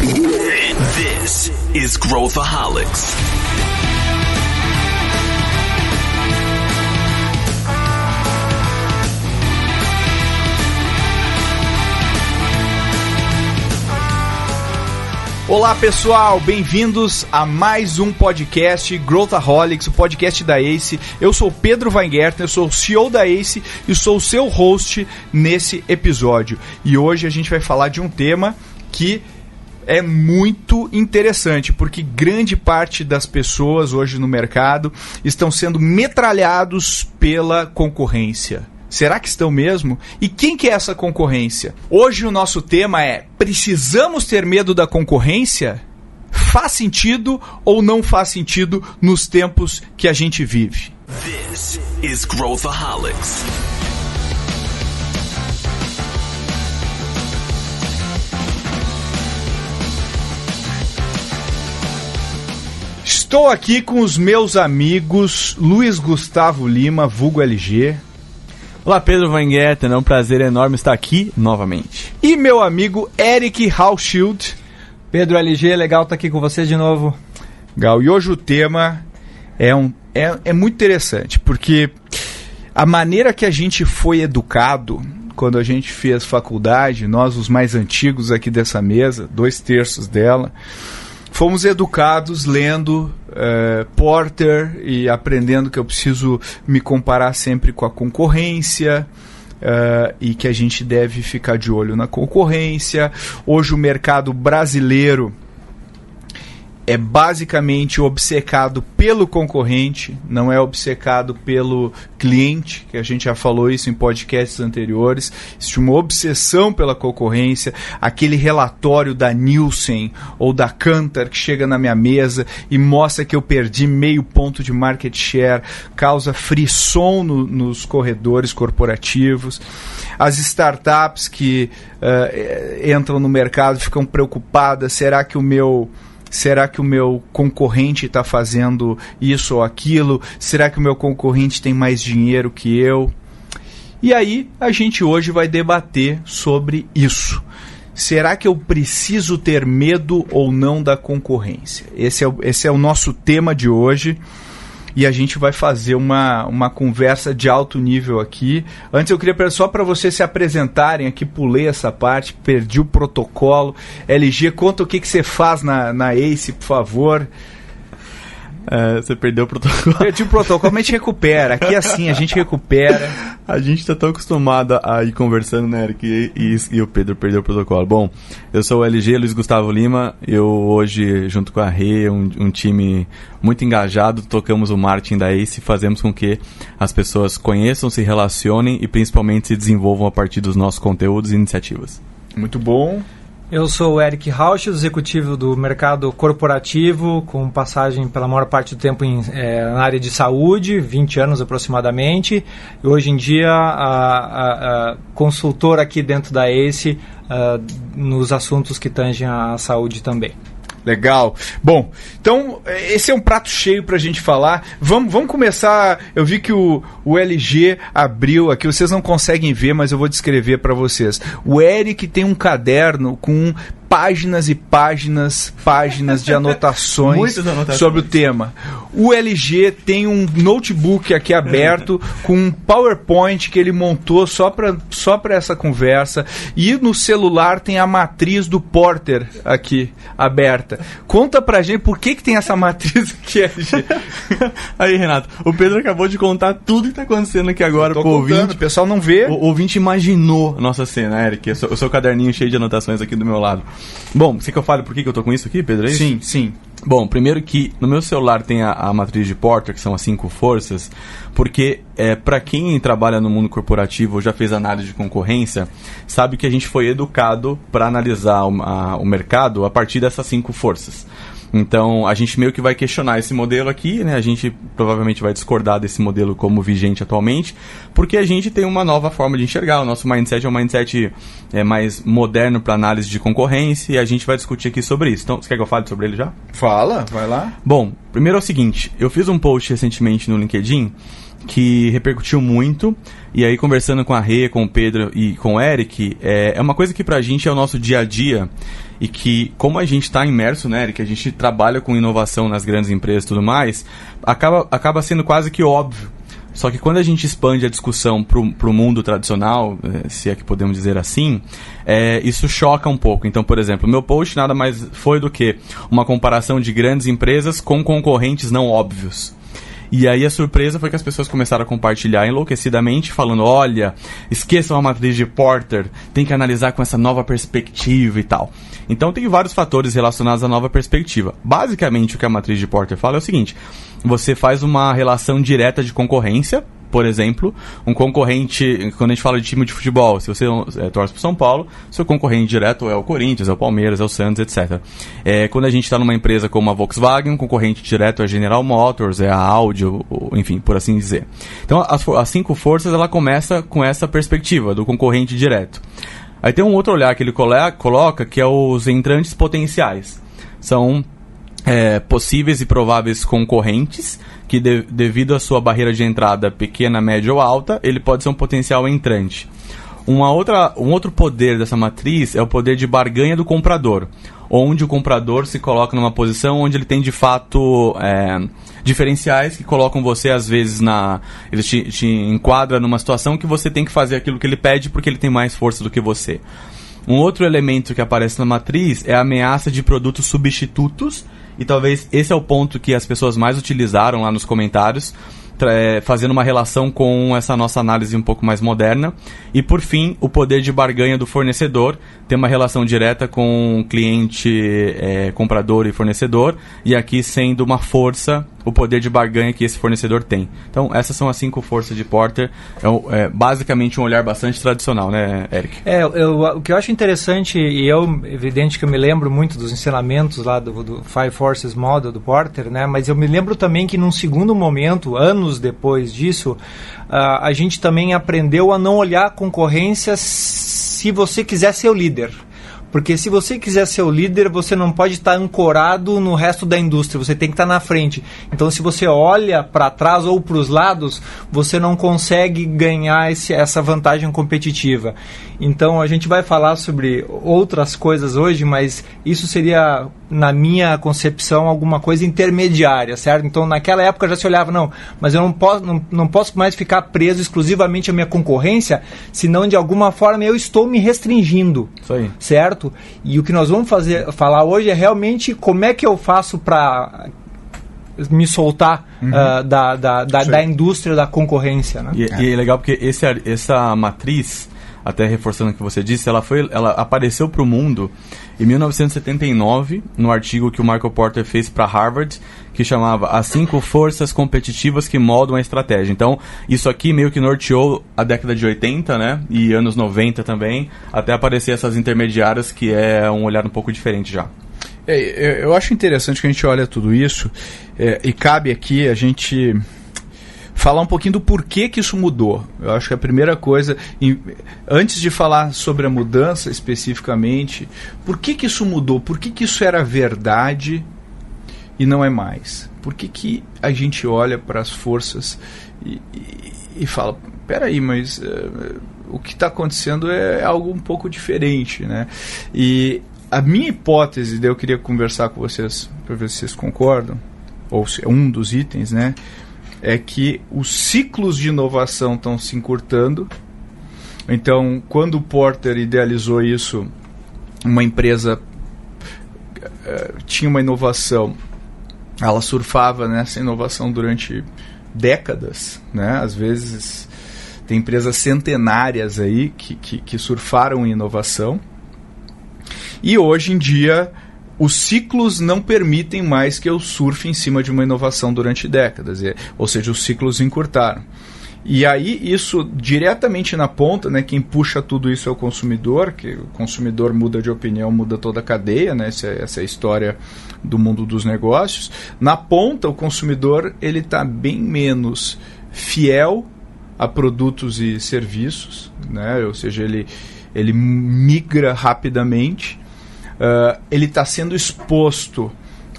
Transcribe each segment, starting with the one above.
This is Growthaholics. Olá pessoal, bem-vindos a mais um podcast Growthaholics, o podcast da ACE. Eu sou o Pedro Weingärtner, eu sou o CEO da ACE e sou o seu host nesse episódio. E hoje a gente vai falar de um tema que é muito interessante, porque grande parte das pessoas hoje no mercado estão sendo metralhados pela concorrência. Será que estão mesmo? E quem que é essa concorrência? Hoje o nosso tema é: precisamos ter medo da concorrência? Faz sentido ou não faz sentido nos tempos que a gente vive? This is Growthaholics. Estou aqui com os meus amigos Luiz Gustavo Lima, vulgo LG. Olá, Pedro Weingärtner, é um prazer enorme estar aqui novamente. E meu amigo Eric Hauschild. Pedro LG, legal estar aqui com vocês de novo. Legal, e hoje o tema é muito interessante, porque a maneira que a gente foi educado quando a gente fez faculdade, nós os mais antigos aqui dessa mesa, 2/3 dela, fomos educados lendo Porter e aprendendo que eu preciso me comparar sempre com a concorrência e que a gente deve ficar de olho na concorrência. Hoje o mercado brasileiro é basicamente obcecado pelo concorrente, não é obcecado pelo cliente, que a gente já falou isso em podcasts anteriores. Existe uma obsessão pela concorrência. Aquele relatório da Nielsen ou da Kantar que chega na minha mesa e mostra que eu perdi meio ponto de market share, causa frisson nos corredores corporativos. As startups que entram no mercado ficam preocupadas: será que o meu concorrente está fazendo isso ou aquilo? Será que o meu concorrente tem mais dinheiro que eu? E aí a gente hoje vai debater sobre isso. Será que eu preciso ter medo ou não da concorrência? Esse é o nosso tema de hoje. E a gente vai fazer uma conversa de alto nível aqui. Antes eu queria só para vocês se apresentarem aqui, pulei essa parte, perdi o protocolo. LG, conta o que você faz na ACE, por favor. Você perdeu o protocolo. Perdi o protocolo, mas a gente recupera. Aqui é assim, a gente recupera. A gente tá tão acostumado a ir conversando, né, Eric? E o Pedro perdeu o protocolo. Bom, eu sou o LG, Luiz Gustavo Lima. Eu hoje, junto com a Rê, um time muito engajado, tocamos o marketing da ACE e fazemos com que as pessoas conheçam, se relacionem e principalmente se desenvolvam a partir dos nossos conteúdos e iniciativas. Muito bom. Eu sou o Eric Hauschild, executivo do mercado corporativo, com passagem pela maior parte do tempo na área de saúde, 20 anos aproximadamente. E hoje em dia, consultor aqui dentro da ACE nos assuntos que tangem a saúde também. Legal. Bom, então esse é um prato cheio pra gente falar. Vamos começar. Eu vi que o LG abriu aqui, vocês não conseguem ver, mas eu vou descrever para vocês. O Eric tem um caderno com páginas e páginas de anotações sobre o tema. O LG tem um notebook aqui aberto com um PowerPoint que ele montou só para essa conversa, e no celular tem a matriz do Porter aqui aberta. Conta pra gente por que tem essa matriz aqui, LG. Aí, Renato, o Pedro acabou de contar tudo que tá acontecendo aqui agora pro ouvinte. O pessoal não vê. O ouvinte imaginou a nossa cena, Eric. O seu caderninho cheio de anotações aqui do meu lado. Bom, você quer que eu fale por que eu tô com isso aqui, Pedro? É isso? Sim. Bom, primeiro que no meu celular tem a matriz de Porter, que são as 5 forças, porque para quem trabalha no mundo corporativo ou já fez análise de concorrência, sabe que a gente foi educado para analisar o mercado a partir dessas 5 forças. Então, a gente meio que vai questionar esse modelo aqui, né? A gente provavelmente vai discordar desse modelo como vigente atualmente, porque a gente tem uma nova forma de enxergar. O nosso mindset é um mindset mais moderno para análise de concorrência, e a gente vai discutir aqui sobre isso. Então, você quer que eu fale sobre ele já? Fala, vai lá. Bom, primeiro é o seguinte, eu fiz um post recentemente no LinkedIn que repercutiu muito, e aí conversando com a Rê, com o Pedro e com o Eric, é uma coisa que pra gente é o nosso dia a dia, e que como a gente está imerso, né, Eric, a gente trabalha com inovação nas grandes empresas e tudo mais, acaba sendo quase que óbvio. Só que quando a gente expande a discussão pro mundo tradicional, se é que podemos dizer assim, isso choca um pouco. Então, por exemplo, o meu post nada mais foi do que uma comparação de grandes empresas com concorrentes não óbvios. E aí a surpresa foi que as pessoas começaram a compartilhar enlouquecidamente, falando, olha, esqueçam a matriz de Porter, tem que analisar com essa nova perspectiva e tal. Então tem vários fatores relacionados à nova perspectiva. Basicamente o que a matriz de Porter fala é o seguinte, você faz uma relação direta de concorrência. Por exemplo, um concorrente, quando a gente fala de time de futebol, se você torce para o São Paulo, seu concorrente direto é o Corinthians, é o Palmeiras, é o Santos, etc. Quando a gente está numa empresa como a Volkswagen, um concorrente direto é a General Motors, é a Audi, enfim, por assim dizer. Então, as 5 forças, ela começa com essa perspectiva do concorrente direto. Aí tem um outro olhar que ele coloca, que é os entrantes potenciais. São possíveis e prováveis concorrentes que devido à sua barreira de entrada pequena, média ou alta, ele pode ser um potencial entrante. Um outro poder dessa matriz é o poder de barganha do comprador, onde o comprador se coloca numa posição onde ele tem de fato diferenciais que colocam você às vezes ele te enquadra numa situação que você tem que fazer aquilo que ele pede porque ele tem mais força do que você. Um outro elemento que aparece na matriz é a ameaça de produtos substitutos, e talvez esse é o ponto que as pessoas mais utilizaram lá nos comentários, fazendo uma relação com essa nossa análise um pouco mais moderna. E por fim, o poder de barganha do fornecedor tem uma relação direta com cliente, comprador e fornecedor, e aqui sendo uma força o poder de barganha que esse fornecedor tem. Então essas são as 5 forças de Porter. É basicamente um olhar bastante tradicional, né, Eric? O que eu acho interessante, e evidente que eu me lembro muito dos ensinamentos lá do Five Forces Model do Porter, né, mas eu me lembro também que num segundo momento, anos depois disso, a gente também aprendeu a não olhar a concorrência se você quiser ser o líder. Porque se você quiser ser o líder, você não pode estar ancorado no resto da indústria, você tem que estar na frente. Então, se você olha para trás ou para os lados, você não consegue ganhar essa vantagem competitiva. Então, a gente vai falar sobre outras coisas hoje, mas isso seria, na minha concepção, alguma coisa intermediária, certo? Então, naquela época já se olhava, não, mas eu não posso mais ficar preso exclusivamente à minha concorrência, senão, de alguma forma, eu estou me restringindo. Isso aí. Certo? E o que nós vamos falar hoje é realmente como é que eu faço para me soltar da indústria da concorrência, né? E é legal porque essa matriz, até reforçando o que você disse, ela apareceu para o mundo em 1979, no artigo que o Michael Porter fez para Harvard, que chamava As 5 Forças Competitivas que Moldam a Estratégia. Então, isso aqui meio que norteou a década de 80, né? E anos 90 também, até aparecer essas intermediárias, que é um olhar um pouco diferente já. Eu acho interessante que a gente olha tudo isso, e cabe aqui a gente falar um pouquinho do porquê que isso mudou. Eu acho que a primeira coisa, antes de falar sobre a mudança especificamente, por que isso mudou? Por que isso era verdade e não é mais? Por que a gente olha para as forças e fala, peraí, mas o que está acontecendo é algo um pouco diferente, né? E a minha hipótese, daí eu queria conversar com vocês para ver se vocês concordam, ou se é um dos itens, né? É que os ciclos de inovação estão se encurtando. Então, quando o Porter idealizou isso, uma empresa tinha uma inovação, ela surfava nessa inovação durante décadas, né? Às vezes tem empresas centenárias aí que surfaram em inovação. E hoje em dia os ciclos não permitem mais que eu surfe em cima de uma inovação durante décadas, ou seja, os ciclos encurtaram. E aí isso diretamente na ponta, né, quem puxa tudo isso é o consumidor, que o consumidor muda de opinião, muda toda a cadeia, né, essa é a história do mundo dos negócios. Na ponta, o consumidor ele está bem menos fiel a produtos e serviços, né, ou seja, ele migra rapidamente. Ele está sendo exposto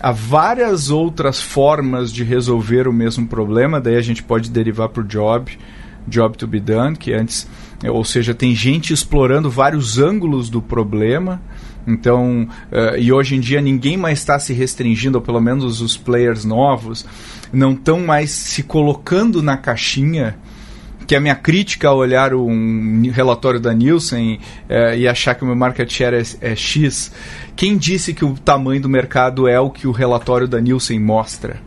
há várias outras formas de resolver o mesmo problema, daí a gente pode derivar para o job to be done, que antes, ou seja, tem gente explorando vários ângulos do problema. Então, e hoje em dia ninguém mais está se restringindo, ou pelo menos os players novos não estão mais se colocando na caixinha, que a minha crítica ao olhar um relatório da Nielsen e achar que o meu market share é X. Quem disse que o tamanho do mercado é o que o relatório da Nielsen mostra?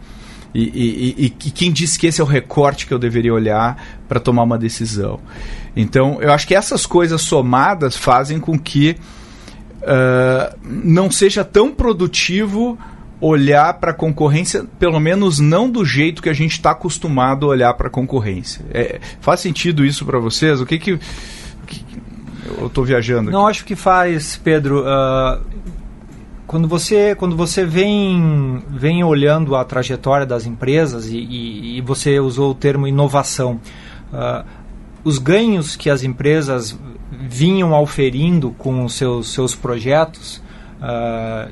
E quem disse que esse é o recorte que eu deveria olhar para tomar uma decisão? Então, eu acho que essas coisas somadas fazem com que não seja tão produtivo olhar para a concorrência, pelo menos não do jeito que a gente está acostumado a olhar para a concorrência. Faz sentido isso para vocês? O que eu estou viajando aqui? Não, acho que faz, Pedro. Quando você vem olhando a trajetória das empresas e você usou o termo inovação, os ganhos que as empresas vinham auferindo com os seus projetos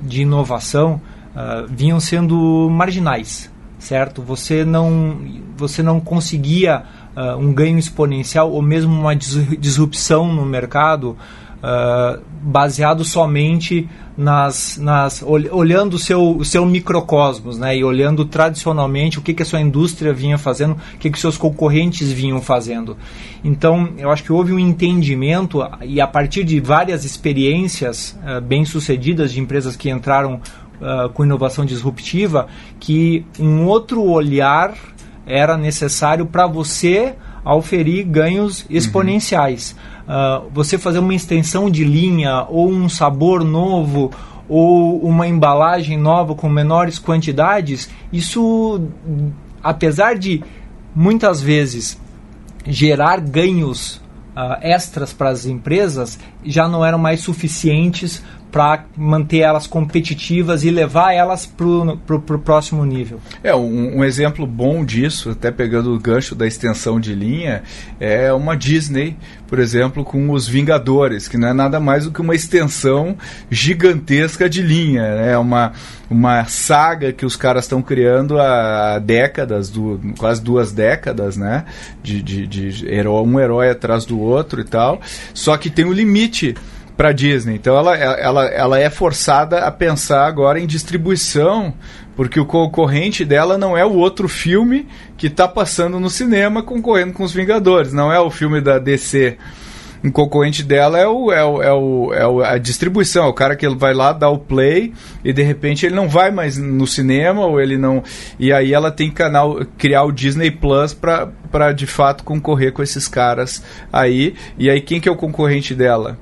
de inovação vinham sendo marginais, certo? Você não conseguia um ganho exponencial ou mesmo uma disrupção no mercado baseado somente olhando o seu microcosmos, né? E olhando tradicionalmente o que a sua indústria vinha fazendo, o que os seus concorrentes vinham fazendo. Então, eu acho que houve um entendimento, e a partir de várias experiências bem-sucedidas de empresas que entraram com inovação disruptiva, que um outro olhar era necessário para você auferir ganhos exponenciais. Você fazer uma extensão de linha ou um sabor novo ou uma embalagem nova com menores quantidades, isso, apesar de muitas vezes gerar ganhos extras para as empresas, já não eram mais suficientes para manter elas competitivas e levar elas para o próximo nível. Um exemplo bom disso, até pegando o gancho da extensão de linha, é uma Disney, por exemplo, com os Vingadores, que não é nada mais do que uma extensão gigantesca de linha. É uma saga que os caras estão criando há décadas, quase 2 décadas, né? De um herói atrás do outro e tal. Só que tem um limite para a Disney. Então ela é forçada a pensar agora em distribuição, porque o concorrente dela não é o outro filme que está passando no cinema concorrendo com os Vingadores, não é o filme da DC. O concorrente dela é a distribuição, é o cara que ele vai lá dar o play e de repente ele não vai mais no cinema, ou ele não. E aí ela tem que criar o Disney Plus para de fato concorrer com esses caras aí. E aí quem que é o concorrente dela?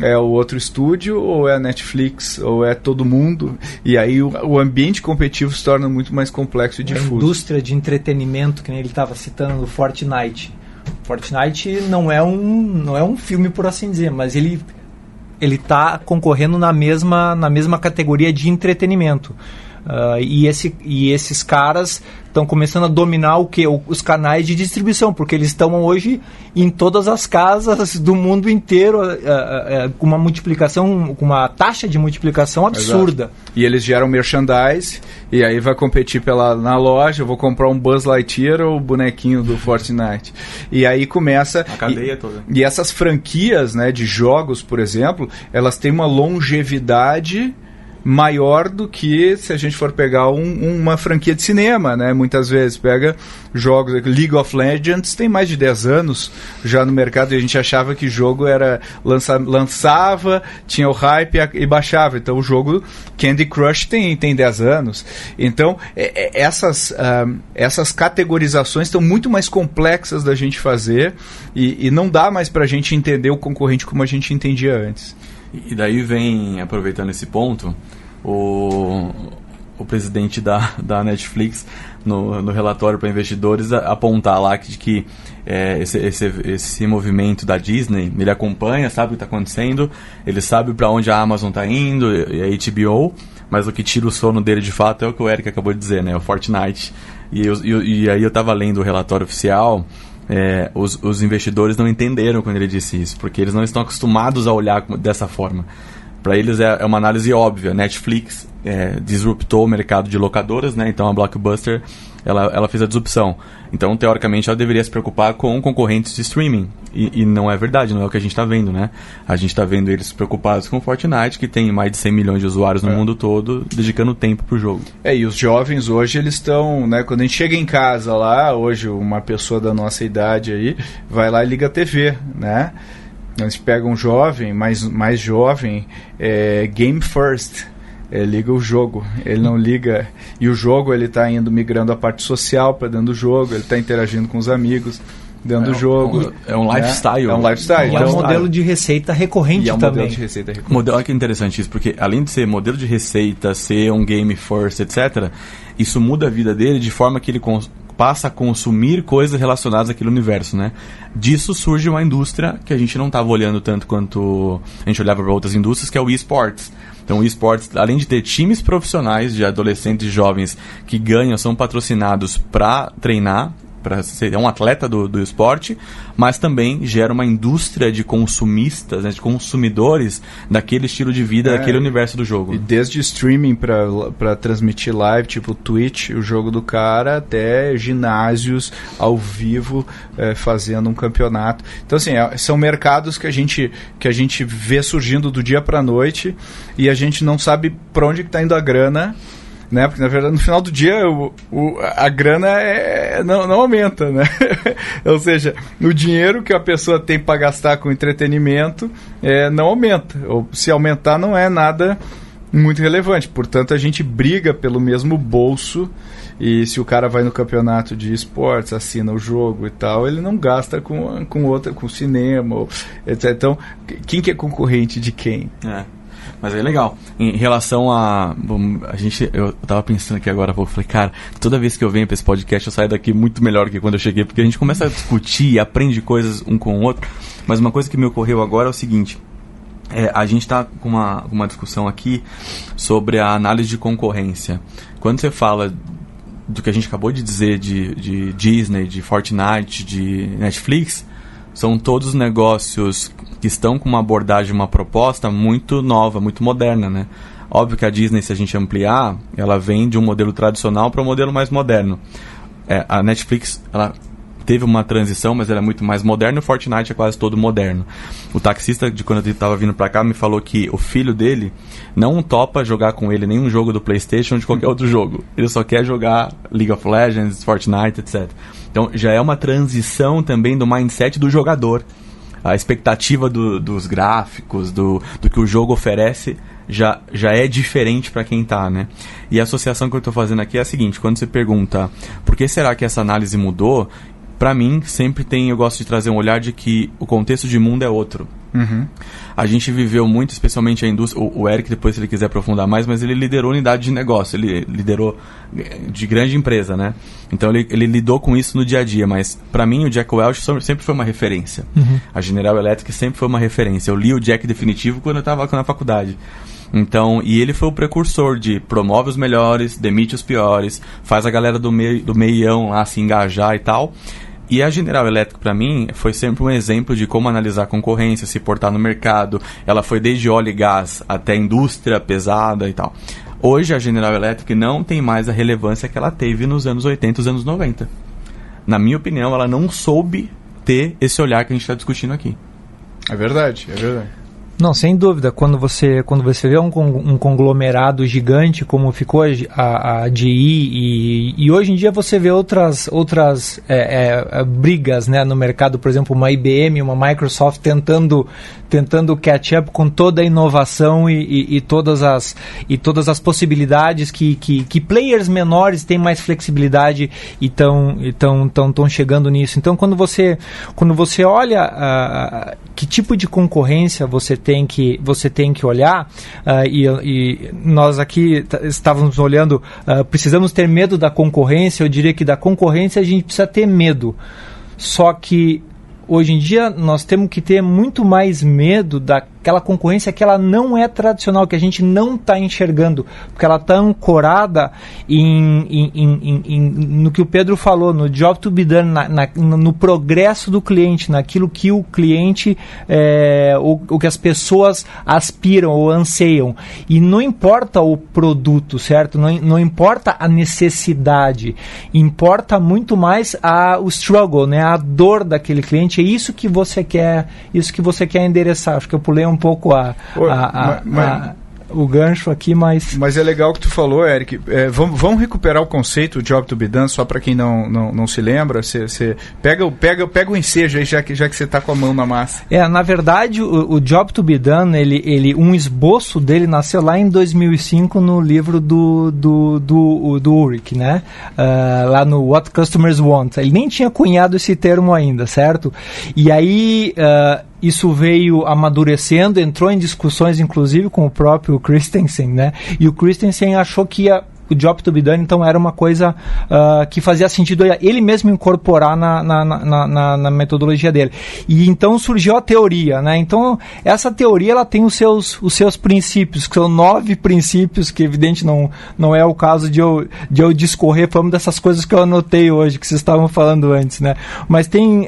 É o outro estúdio, ou é a Netflix, ou é todo mundo? E aí o ambiente competitivo se torna muito mais complexo e difuso. A indústria de entretenimento, que nem ele estava citando no Fortnite. Fortnite não é um filme, por assim dizer, mas ele está concorrendo na mesma categoria de entretenimento. E esses caras estão começando a dominar os canais de distribuição, porque eles estão hoje em todas as casas do mundo inteiro, com uma multiplicação, com uma taxa de multiplicação absurda. Exato. E eles geram merchandise, e aí vai competir na loja. Eu vou comprar um Buzz Lightyear ou o bonequinho do Fortnite. E aí começa a cadeia toda. E essas franquias, né, de jogos, por exemplo, elas têm uma longevidade maior do que se a gente for pegar uma franquia de cinema, né? Muitas vezes pega jogos, League of Legends tem mais de 10 anos já no mercado, e a gente achava que jogo era lançava, tinha o hype e baixava. Então o jogo Candy Crush tem 10 anos. Então essas categorizações estão muito mais complexas da gente fazer, e não dá mais pra gente entender o concorrente como a gente entendia antes. E daí vem, aproveitando esse ponto, o presidente da Netflix, no relatório para investidores, apontar lá que esse movimento da Disney, ele acompanha, sabe o que está acontecendo, ele sabe para onde a Amazon está indo, e a HBO, mas o que tira o sono dele de fato é o que o Eric acabou de dizer, né, o Fortnite. E aí eu estava lendo o relatório oficial. Os investidores não entenderam quando ele disse isso, porque eles não estão acostumados a olhar dessa forma. Para eles é uma análise óbvia. Netflix disruptou o mercado de locadoras, né? Então a Blockbuster ela fez a disrupção. Então, teoricamente, ela deveria se preocupar com concorrentes de streaming. E não é verdade, não é o que a gente está vendo, né? A gente está vendo eles preocupados com Fortnite, que tem mais de 100 milhões de usuários no mundo todo, dedicando tempo pro jogo. E os jovens hoje, eles estão, né? Quando a gente chega em casa lá, hoje uma pessoa da nossa idade aí, vai lá e liga a TV, né? Eles pegam um jovem, mais jovem, game first. Ele liga o jogo, ele não liga... E o jogo, ele está migrando a parte social para dentro do jogo, ele está interagindo com os amigos dentro do jogo. É um lifestyle. É um lifestyle. E é um modelo de receita recorrente também. Olha que interessante isso, porque além de ser modelo de receita, ser um game first, etc., isso muda a vida dele de forma que ele passa a consumir coisas relacionadas àquele universo, né? Disso surge uma indústria que a gente não estava olhando tanto quanto a gente olhava para outras indústrias, que é o eSports. Então o eSports, além de ter times profissionais de adolescentes e jovens que são patrocinados para treinar, para ser um atleta do esporte, mas também gera uma indústria de consumistas, né, de consumidores daquele estilo de vida, daquele universo do jogo. E desde streaming para transmitir live, tipo Twitch, o jogo do cara, até ginásios ao vivo fazendo um campeonato. Então, assim, são mercados que a gente vê surgindo do dia para a noite e a gente não sabe para onde está indo a grana, né? Porque, na verdade, no final do dia, a grana não aumenta, né? Ou seja, o dinheiro que a pessoa tem para gastar com entretenimento não aumenta. Ou se aumentar, não é nada muito relevante. Portanto, a gente briga pelo mesmo bolso e se o cara vai no campeonato de esportes, assina o jogo e tal, ele não gasta com cinema, etc. Então, quem que é concorrente de quem? Mas é legal. Em relação eu tava pensando aqui agora, eu falei, cara, toda vez que eu venho pra esse podcast, eu saio daqui muito melhor que quando eu cheguei, porque a gente começa a discutir e aprende coisas um com o outro. Mas uma coisa que me ocorreu agora é o seguinte: a gente tá com uma discussão aqui sobre a análise de concorrência. Quando você fala do que a gente acabou de dizer de Disney, de Fortnite, de Netflix, são todos negócios que estão com uma abordagem, uma proposta muito nova, muito moderna, né? Óbvio que a Disney, se a gente ampliar, ela vem de um modelo tradicional para um modelo mais moderno. A Netflix, ela teve uma transição, mas ela é muito mais moderna, e o Fortnite é quase todo moderno. O taxista, de quando eu estava vindo para cá, me falou que o filho dele não topa jogar com ele nenhum jogo do PlayStation ou de qualquer outro jogo. Ele só quer jogar League of Legends, Fortnite, etc. Então já é uma transição também do mindset do jogador. A expectativa dos gráficos, do que o jogo oferece, já é diferente para quem tá, né? E a associação que eu estou fazendo aqui é a seguinte: quando você pergunta por que será que essa análise mudou, para mim sempre eu gosto de trazer um olhar de que o contexto de mundo é outro. Uhum. A gente viveu muito, especialmente a indústria. O Eric, depois, se ele quiser aprofundar mais, mas ele liderou unidade de negócio, ele liderou de grande empresa, né? Então ele lidou com isso no dia a dia. Mas para mim o Jack Welch sempre foi uma referência. Uhum. A General Electric sempre foi uma referência. Eu li o Jack definitivo quando eu estava na faculdade. Então, e ele foi o precursor de promove os melhores, demite os piores, faz a galera do meião lá se engajar e tal. E a General Electric, para mim, foi sempre um exemplo de como analisar a concorrência, se portar no mercado. Ela foi desde óleo e gás até indústria pesada e tal. Hoje, a General Electric não tem mais a relevância que ela teve nos anos 80 e os anos 90. Na minha opinião, ela não soube ter esse olhar que a gente está discutindo aqui. É verdade, é verdade. Não, sem dúvida. Quando você vê um conglomerado gigante como ficou a GE e hoje em dia você vê outras brigas, né, no mercado, por exemplo, uma IBM, uma Microsoft tentando catch up com toda a inovação e todas as possibilidades que players menores têm mais flexibilidade e estão chegando nisso. Então, quando você olha que tipo de concorrência você tem que olhar, e nós aqui estávamos olhando, precisamos ter medo da concorrência. Eu diria que da concorrência a gente precisa ter medo, só que hoje em dia nós temos que ter muito mais medo aquela concorrência que ela não é tradicional, que a gente não está enxergando, porque ela está ancorada no que o Pedro falou, no job to be done, no progresso do cliente, naquilo que o cliente, o que as pessoas aspiram ou anseiam. E não importa o produto, certo? Não importa a necessidade, importa muito mais o struggle, né? A dor daquele cliente. É isso que você quer endereçar. Acho que eu pulei um pouco o gancho aqui, mas é legal o que tu falou, Eric. Vamos recuperar o conceito Job to be done, só para quem não se lembra. Você pega o ensejo aí, já que você está com a mão na massa. Na verdade, o Job to be done, um esboço dele nasceu lá em 2005 no livro do Ulrich, né? Lá no What Customers Want. Ele nem tinha cunhado esse termo ainda, certo? E aí isso veio amadurecendo, entrou em discussões inclusive com o próprio Christensen, né? E o Christensen achou que o Job to be done, então, era uma coisa que fazia sentido ele mesmo incorporar na metodologia dele. E então surgiu a teoria, né? Então, essa teoria ela tem os seus princípios, que são 9 princípios, que evidente não é o caso de eu discorrer, foi uma dessas coisas que eu anotei hoje, que vocês estavam falando antes, né? Mas tem,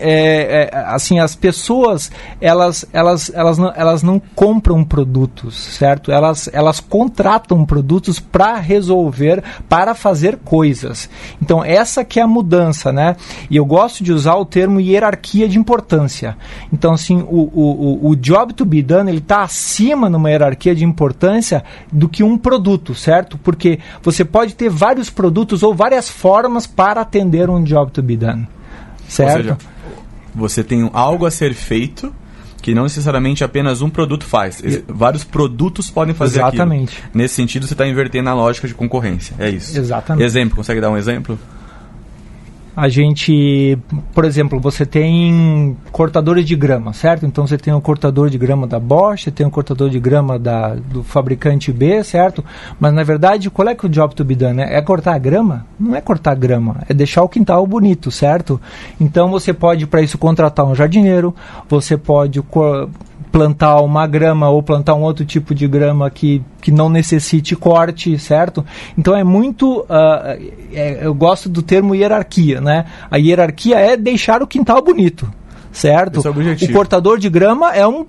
assim, as pessoas, elas não compram produtos, certo? Elas contratam produtos para resolver, para fazer coisas. Então, essa que é a mudança, né? E eu gosto de usar o termo hierarquia de importância. Então, assim, o job to be done, ele está acima numa hierarquia de importância do que um produto, certo? Porque você pode ter vários produtos ou várias formas para atender um job to be done, certo? Ou seja, você tem algo a ser feito que não necessariamente apenas um produto faz. Vários produtos podem fazer Exatamente. Aquilo. Nesse sentido, você está invertendo a lógica de concorrência. É isso. Exatamente. Exemplo, consegue dar um exemplo? A gente, por exemplo, você tem cortadores de grama, certo? Então você tem um cortador de grama da Bosch, você tem um cortador de grama do fabricante B, certo? Mas na verdade, qual é que o job to be done? É cortar a grama? Não é cortar a grama, é deixar o quintal bonito, certo? Então você pode, para isso, contratar um jardineiro, você pode plantar uma grama ou plantar um outro tipo de grama que não necessite corte, certo? Então é muito... eu gosto do termo hierarquia, né? A hierarquia é deixar o quintal bonito, certo? Esse é o objetivo. O cortador de grama é um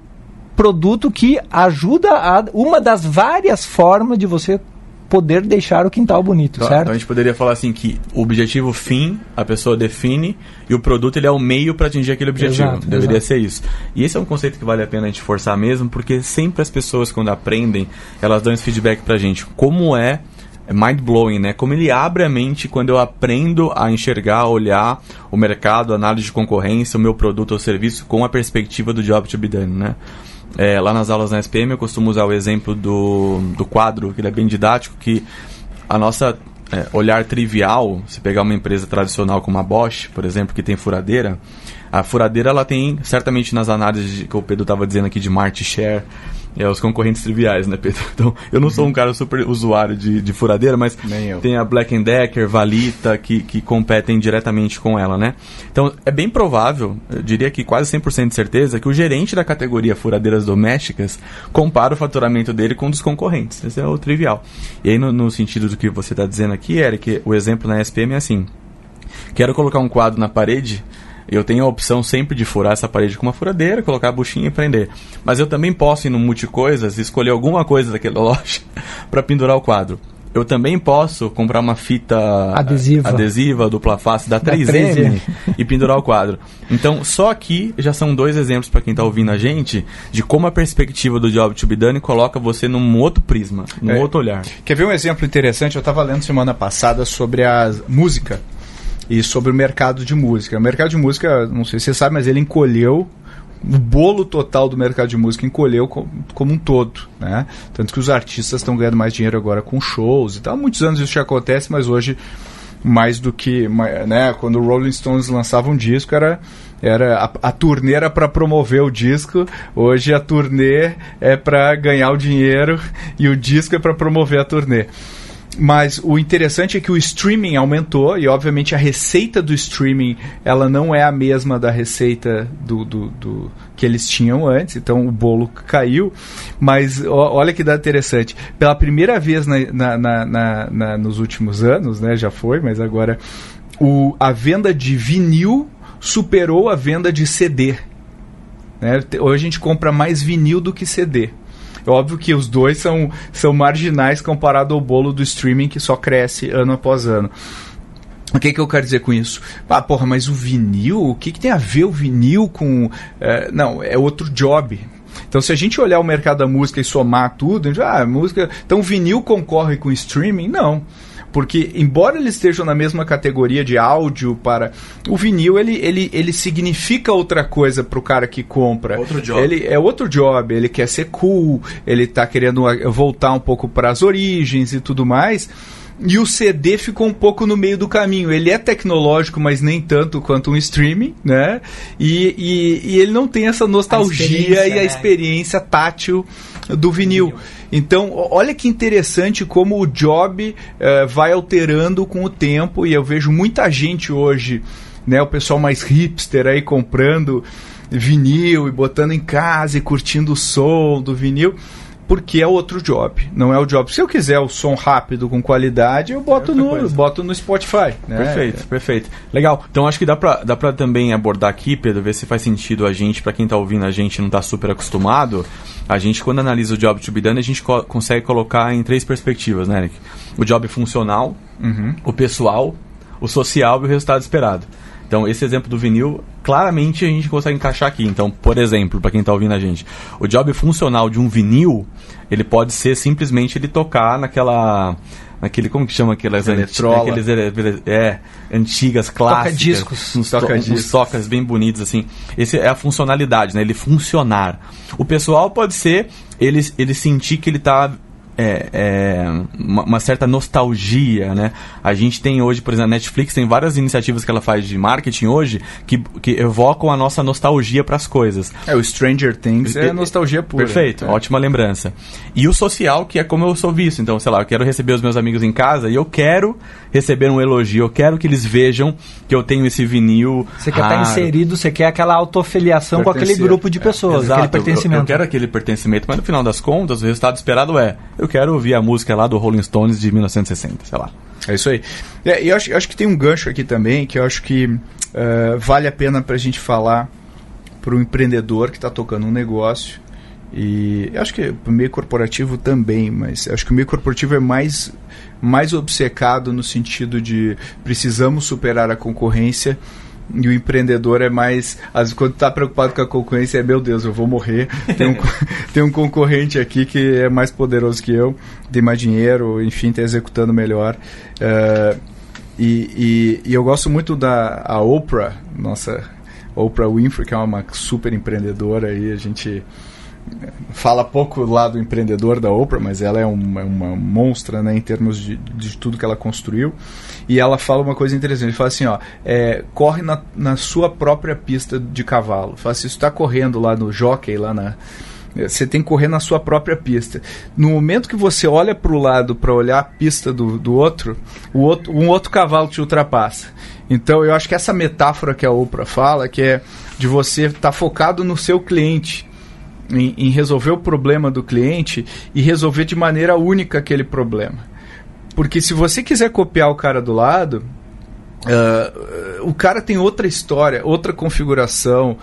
produto que ajuda uma das várias formas de você poder deixar o quintal bonito, certo? Então a gente poderia falar assim que o objetivo fim, a pessoa define, e o produto ele é o meio para atingir aquele objetivo. Deveria ser isso. E esse é um conceito que vale a pena a gente forçar mesmo, porque sempre as pessoas, quando aprendem, elas dão esse feedback pra gente. Como é mind-blowing, né? Como ele abre a mente quando eu aprendo a enxergar, a olhar o mercado, a análise de concorrência, o meu produto ou serviço com a perspectiva do job to be done, né? Lá nas aulas na SPM eu costumo usar o exemplo do quadro, que ele é bem didático, que a nossa olhar trivial, se pegar uma empresa tradicional como a Bosch, por exemplo, que tem furadeira, a furadeira ela tem, certamente nas análises que o Pedro estava dizendo aqui de market share, os concorrentes triviais, né, Pedro? Então, eu não sou um cara super usuário de furadeira, mas tem a Black & Decker, Valita, que competem diretamente com ela, né? Então, é bem provável, eu diria que quase 100% de certeza, que o gerente da categoria furadeiras domésticas compara o faturamento dele com um dos concorrentes. Esse é o trivial. E aí, no sentido do que você está dizendo aqui, Eric, o exemplo na SPM é assim: quero colocar um quadro na parede, eu tenho a opção sempre de furar essa parede com uma furadeira, colocar a buchinha e prender. Mas eu também posso ir no Multicoisas e escolher alguma coisa daquela loja para pendurar o quadro. Eu também posso comprar uma fita adesiva dupla face da 3M e pendurar o quadro. Então, só aqui já são 2 exemplos para quem está ouvindo a gente de como a perspectiva do job to be done coloca você num outro prisma, num outro olhar. Quer ver um exemplo interessante? Eu estava lendo semana passada sobre a música e sobre o mercado de música. O mercado de música, não sei se você sabe, mas ele encolheu, o bolo total do mercado de música encolheu como um todo, né? Tanto que os artistas estão ganhando mais dinheiro agora com shows e tal. Há muitos anos isso já acontece, mas hoje mais do que, né? Quando o Rolling Stones lançava um disco, a turnê era para promover o disco. Hoje a turnê é para ganhar o dinheiro e o disco é para promover a turnê. Mas o interessante é que o streaming aumentou e, obviamente, a receita do streaming ela não é a mesma da receita do que eles tinham antes, então o bolo caiu. Mas olha que dado interessante. Pela primeira vez nos últimos anos, né, já foi, mas agora a venda de vinil superou a venda de CD. Né? Hoje a gente compra mais vinil do que CD. É óbvio que os dois são marginais comparado ao bolo do streaming que só cresce ano após ano. O que eu quero dizer com isso? Mas o vinil, o que tem a ver o vinil com... não, é outro job. Então, se a gente olhar o mercado da música e somar tudo, música... Então, o vinil concorre com o streaming? Não. Porque, embora eles estejam na mesma categoria de áudio, o vinil ele significa outra coisa para o cara que compra. Outro job. Ele é outro job, ele quer ser cool, ele está querendo voltar um pouco para as origens e tudo mais. E o CD ficou um pouco no meio do caminho. Ele é tecnológico, mas nem tanto quanto um streaming, né? E ele não tem essa nostalgia e a experiência tátil do vinil. Então, olha que interessante como o job vai alterando com o tempo. E eu vejo muita gente hoje, né, o pessoal mais hipster aí comprando vinil e botando em casa e curtindo o som do vinil. Porque é outro job, não é o job. Se eu quiser o som rápido com qualidade, eu boto no Spotify. Né? Perfeito. Legal. Então acho que dá pra também abordar aqui, Pedro, ver se faz sentido a gente, pra quem tá ouvindo a gente não tá super acostumado, a gente quando analisa o job to be done, a gente consegue colocar em 3 perspectivas, né, Eric? O job funcional, o pessoal, o social e o resultado esperado. Então, esse exemplo do vinil, claramente a gente consegue encaixar aqui. Então, por exemplo, para quem está ouvindo a gente, o job funcional de um vinil, ele pode ser simplesmente ele tocar naquele, como que chama aquelas antigas, clássicas. Uns tocas bem bonitos, assim. Essa é a funcionalidade, né? Ele funcionar. O pessoal pode ser ele sentir que ele está... uma certa nostalgia, né? A gente tem hoje, por exemplo, a Netflix tem várias iniciativas que ela faz de marketing hoje que evocam a nossa nostalgia para as coisas. O Stranger Things é nostalgia pura. Perfeito, ótima lembrança. E o social, que é como eu sou visto. Então, sei lá, eu quero receber os meus amigos em casa e eu quero receber um elogio, eu quero que eles vejam que eu tenho esse vinil. Você quer estar inserido, você quer aquela autoafiliação com aquele grupo de pessoas, exato, aquele pertencimento. Eu quero aquele pertencimento, mas no final das contas, o resultado esperado eu quero ouvir a música lá do Rolling Stones de 1960, sei lá. É isso aí. E eu acho que tem um gancho aqui também, que eu acho que vale a pena pra gente falar pro empreendedor que está tocando um negócio. E eu acho que o meio corporativo também, mas eu acho que o meio corporativo é mais obcecado no sentido de precisamos superar a concorrência. E o empreendedor é mais... quando está preocupado com a concorrência, meu Deus, eu vou morrer. Tem um concorrente aqui que é mais poderoso que eu, tem mais dinheiro, enfim, está executando melhor. E eu gosto muito da Oprah, nossa Oprah Winfrey, que é uma super empreendedora. E a gente fala pouco lá do empreendedor da Oprah, mas ela é uma monstra, né, em termos de tudo que ela construiu. E ela fala uma coisa interessante, ela fala assim, corre na sua própria pista de cavalo. Fala assim, se você está correndo lá no jockey, você tem que correr na sua própria pista. No momento que você olha para o lado para olhar a pista do outro, um outro cavalo te ultrapassa. Então eu acho que essa metáfora que a Oprah fala, que é de você estar focado no seu cliente, em resolver o problema do cliente e resolver de maneira única aquele problema. Porque se você quiser copiar o cara do lado, o cara tem outra história, outra configuração,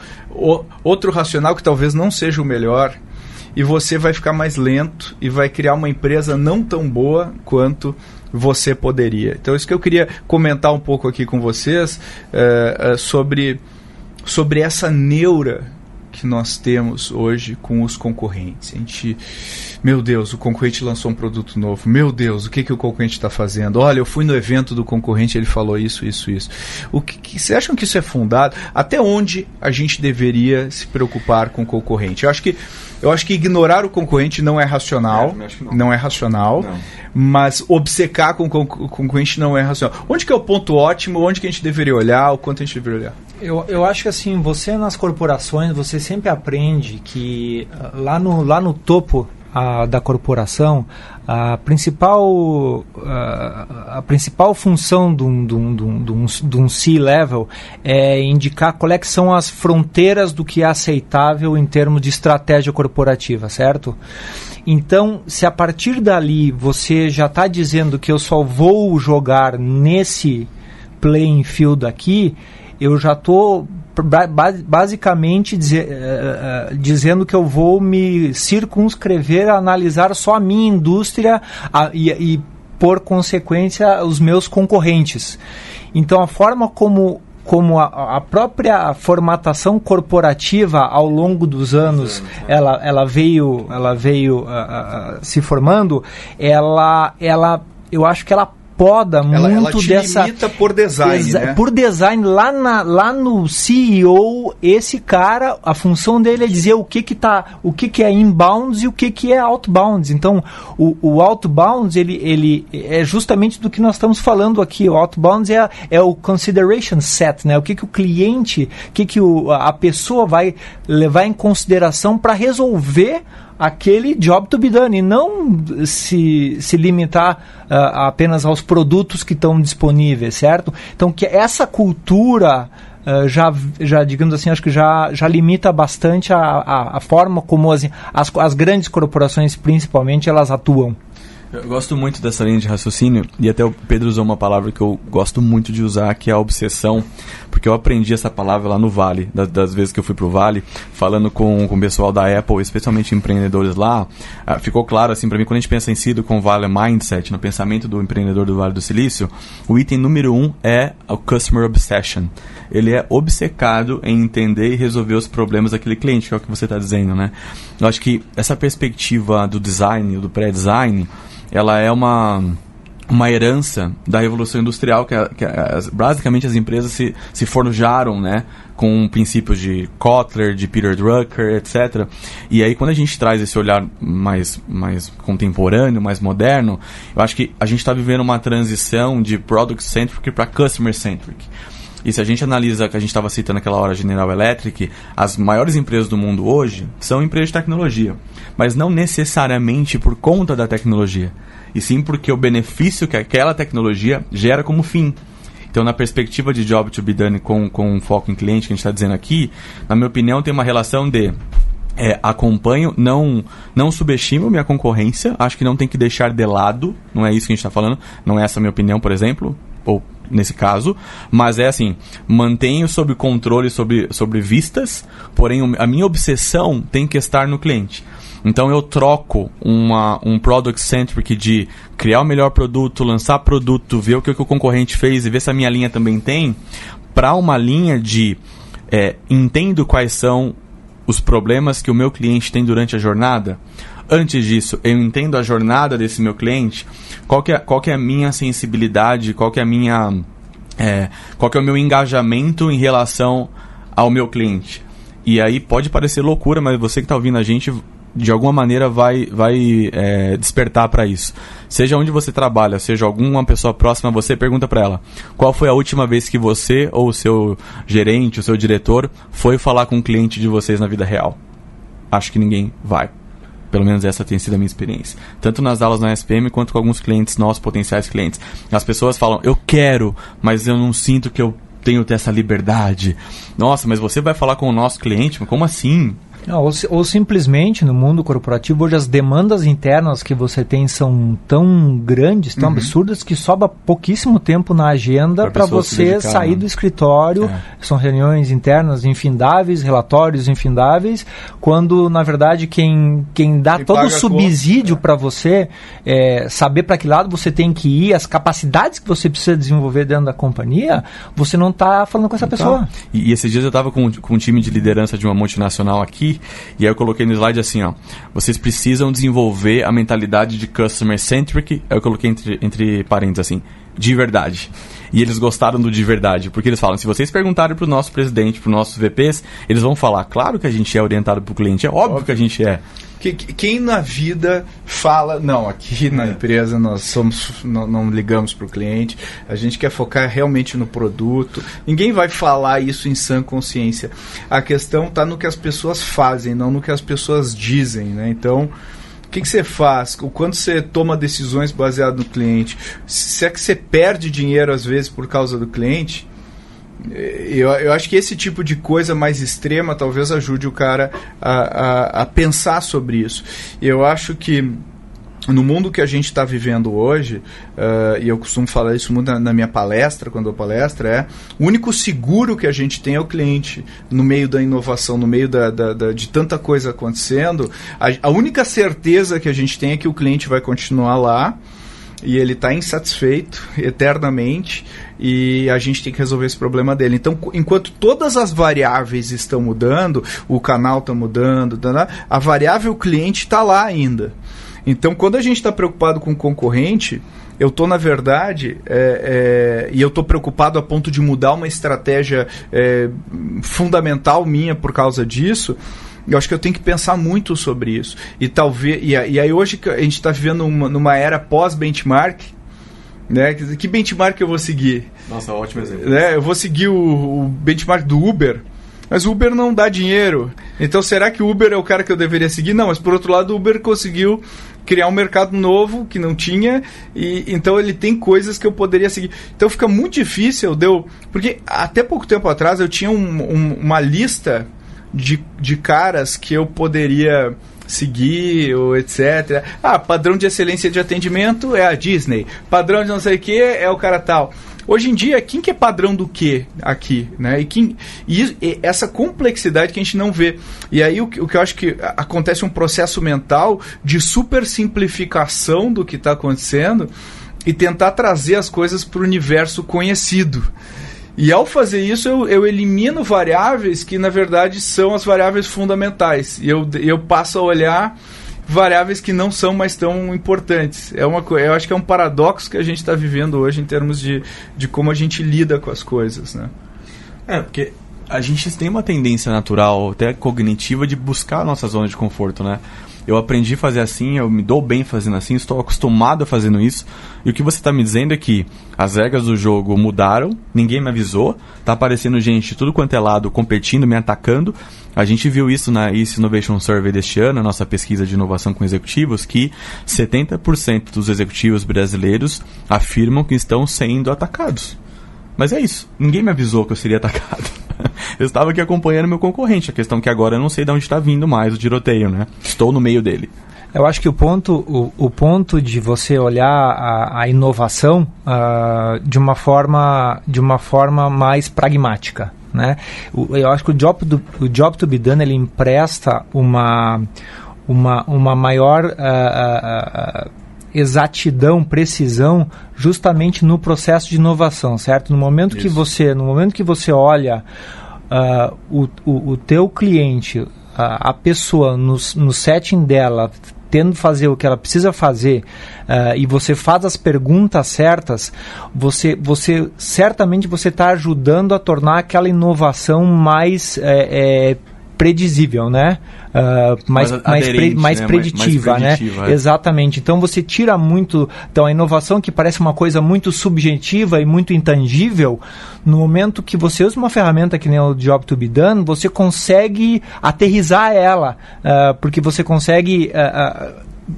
outro racional que talvez não seja o melhor, e você vai ficar mais lento e vai criar uma empresa não tão boa quanto você poderia. Então isso que eu queria comentar um pouco aqui com vocês, sobre essa neura que nós temos hoje com os concorrentes. Meu Deus, o concorrente lançou um produto novo. Meu Deus, o que o concorrente está fazendo? Olha, eu fui no evento do concorrente, ele falou isso. Vocês acham que isso é fundado? Até onde a gente deveria se preocupar com o concorrente? Eu acho que ignorar o concorrente não é racional. Não é racional. Não. Mas obcecar com o concorrente não é racional. Onde que é o ponto ótimo? Onde que a gente deveria olhar? O quanto a gente deveria olhar? Eu acho que assim, você nas corporações, você sempre aprende que lá no topo da corporação, a principal função de um C-level é indicar quais que são as fronteiras do que é aceitável em termos de estratégia corporativa, certo? Então, se a partir dali você já está dizendo que eu só vou jogar nesse playing field aqui, eu já estou basicamente dizendo que eu vou me circunscrever a analisar só a minha indústria e por consequência, os meus concorrentes. Então, a forma como a própria formatação corporativa ao longo dos anos ela veio se formando, eu acho que ela poda muito dessa... limita por design, né? Por design, lá no CEO, esse cara, a função dele é dizer o que é inbounds e o que é outbounds. Então, o outbounds, ele é justamente do que nós estamos falando aqui. O outbounds é o consideration set, né? O que o cliente, a pessoa vai levar em consideração para resolver aquele job to be done, e não se limitar apenas aos produtos que estão disponíveis, certo? Então, que essa cultura já digamos assim, acho que já limita bastante a forma como as grandes corporações, principalmente, elas atuam. Eu gosto muito dessa linha de raciocínio, e até o Pedro usou uma palavra que eu gosto muito de usar, que é a obsessão, porque eu aprendi essa palavra lá no Vale, das vezes que eu fui pro Vale, falando com o pessoal da Apple, especialmente empreendedores lá, ficou claro assim para mim, quando a gente pensa em Silicon Valley Mindset, no pensamento do empreendedor do Vale do Silício, o item número 1 é o Customer Obsession. Ele é obcecado em entender e resolver os problemas daquele cliente, que é o que você está dizendo, né? Eu acho que essa perspectiva do design, do pré-design, ela é uma herança da Revolução Industrial, que basicamente as empresas se forjaram, né, com princípios de Kotler, de Peter Drucker, etc. E aí, quando a gente traz esse olhar mais contemporâneo, mais moderno, eu acho que a gente está vivendo uma transição de Product-Centric para Customer-Centric. E se a gente analisa, que a gente estava citando aquela hora, General Electric, as maiores empresas do mundo hoje são empresas de tecnologia, mas não necessariamente por conta da tecnologia, e sim porque o benefício que aquela tecnologia gera como fim. Então, na perspectiva de job to be done com foco em cliente, que a gente está dizendo aqui, na minha opinião, tem uma relação de acompanho, não subestimo minha concorrência, acho que não tem que deixar de lado, não é isso que a gente está falando, não é essa a minha opinião, por exemplo, ou nesse caso, mas é assim, mantenho sob controle, sobre vistas, porém a minha obsessão tem que estar no cliente. Então eu troco um product-centric de criar o melhor produto, lançar produto, ver o que o concorrente fez e ver se a minha linha também tem, para uma linha de entendo quais são os problemas que o meu cliente tem durante a jornada. Antes disso, eu entendo a jornada desse meu cliente, qual que é a minha sensibilidade, qual que é o meu engajamento em relação ao meu cliente. E aí pode parecer loucura, mas você que está ouvindo a gente, de alguma maneira vai despertar para isso. Seja onde você trabalha, seja alguma pessoa próxima, você pergunta para ela, qual foi a última vez que você ou o seu gerente, o seu diretor, foi falar com um cliente de vocês na vida real? Acho que ninguém vai. Pelo menos essa tem sido a minha experiência. Tanto nas aulas na SPM, quanto com alguns clientes nossos, potenciais clientes. As pessoas falam, eu quero, mas eu não sinto que eu tenho essa liberdade. Nossa, mas você vai falar com o nosso cliente? Mas como assim? Não, ou simplesmente, no mundo corporativo, hoje as demandas internas que você tem são tão grandes, tão absurdas, que sobra pouquíssimo tempo na agenda para você sair do escritório. São reuniões internas infindáveis, relatórios infindáveis, quando, na verdade, quem dá todo o subsídio para você saber para que lado você tem que ir, as capacidades que você precisa desenvolver dentro da companhia, você não está falando com essa pessoa. E esses dias eu estava com um time de liderança de uma multinacional aqui, e aí eu coloquei no slide assim, ó, vocês precisam desenvolver a mentalidade de customer centric, aí eu coloquei entre parênteses assim, de verdade. E eles gostaram do de verdade, porque eles falam, se vocês perguntarem pro nosso presidente, pro nossos VPs, eles vão falar, claro que a gente é orientado pro cliente, é óbvio que a gente é. Quem na vida fala, não, aqui na empresa nós não ligamos para o cliente, a gente quer focar realmente no produto, ninguém vai falar isso em sã consciência. A questão está no que as pessoas fazem, não no que as pessoas dizem, né? Então, que você faz? Quando você toma decisões baseadas no cliente, se é que você perde dinheiro às vezes por causa do cliente, eu acho que esse tipo de coisa mais extrema talvez ajude o cara a pensar sobre isso. Eu acho que no mundo que a gente está vivendo hoje, e eu costumo falar isso muito na minha palestra, quando eu palestra, o único seguro que a gente tem é o cliente. No meio da inovação, no meio de tanta coisa acontecendo, a única certeza que a gente tem é que o cliente vai continuar lá, e ele está insatisfeito eternamente, e a gente tem que resolver esse problema dele. Então, enquanto todas as variáveis estão mudando, o canal está mudando, a variável cliente está lá ainda. Então, quando a gente está preocupado com o concorrente, eu estou, na verdade, e eu estou preocupado a ponto de mudar uma estratégia fundamental minha por causa disso, eu acho que eu tenho que pensar muito sobre isso. E talvez, e aí hoje a gente está vivendo numa era pós-benchmark, né? Que benchmark eu vou seguir? Nossa, ótimo exemplo. Eu vou seguir o benchmark do Uber, mas o Uber não dá dinheiro. Então, será que o Uber é o cara que eu deveria seguir? Não, mas por outro lado, o Uber conseguiu criar um mercado novo que não tinha, e então ele tem coisas que eu poderia seguir. Então fica muito difícil, porque até pouco tempo atrás eu tinha uma lista de caras que eu poderia seguir, ou etc. Padrão de excelência de atendimento é a Disney, padrão de não sei o que é o cara tal. Hoje em dia, quem que é padrão do que aqui? Né? E essa complexidade que a gente não vê. E aí o que eu acho que acontece um processo mental de super simplificação do que está acontecendo e tentar trazer as coisas para o universo conhecido. E ao fazer isso, eu elimino variáveis que, na verdade, são as variáveis fundamentais. E eu passo a olhar variáveis que não são mais tão importantes. Eu acho que é um paradoxo que a gente está vivendo hoje em termos de como a gente lida com as coisas, né? Porque a gente tem uma tendência natural, até cognitiva, de buscar a nossa zona de conforto, né? Eu aprendi a fazer assim, eu me dou bem fazendo assim, estou acostumado a fazendo isso. E o que você está me dizendo é que as regras do jogo mudaram, ninguém me avisou, tá aparecendo gente de tudo quanto é lado competindo, me atacando. A gente viu isso na East Innovation Survey deste ano, a nossa pesquisa de inovação com executivos, que 70% dos executivos brasileiros afirmam que estão sendo atacados. Mas é isso, ninguém me avisou que eu seria atacado. Eu estava aqui acompanhando meu concorrente. A questão é que agora eu não sei de onde está vindo mais o tiroteio, né? Estou no meio dele. Eu acho que o ponto de você olhar a inovação de uma forma mais pragmática, né? Eu acho que o job to be done, ele empresta uma maior exatidão, precisão, justamente no processo de inovação, certo? No momento que você olha o teu cliente, a pessoa no setting dela, tendo fazer o que ela precisa fazer, e você faz as perguntas certas, você certamente você está ajudando a tornar aquela inovação mais predizível, né? Mais preditiva, né? Exatamente. Então você tira muito. Então a inovação, que parece uma coisa muito subjetiva e muito intangível, no momento que você usa uma ferramenta que nem o Job to be Done, você consegue aterrissar ela, porque você consegue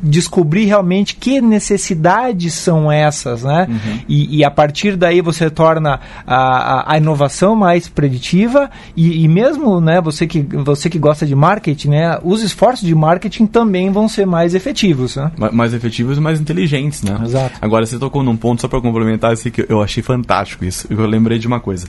descobrir realmente que necessidades são essas, né? Uhum. E a partir daí você torna a inovação mais preditiva, e mesmo, né, você que gosta de marketing, né, os esforços de marketing também vão ser mais efetivos, né? Mais efetivos e mais inteligentes, né? Exato. Agora você tocou num ponto, só para complementar, assim, que eu achei fantástico isso. Eu lembrei de uma coisa.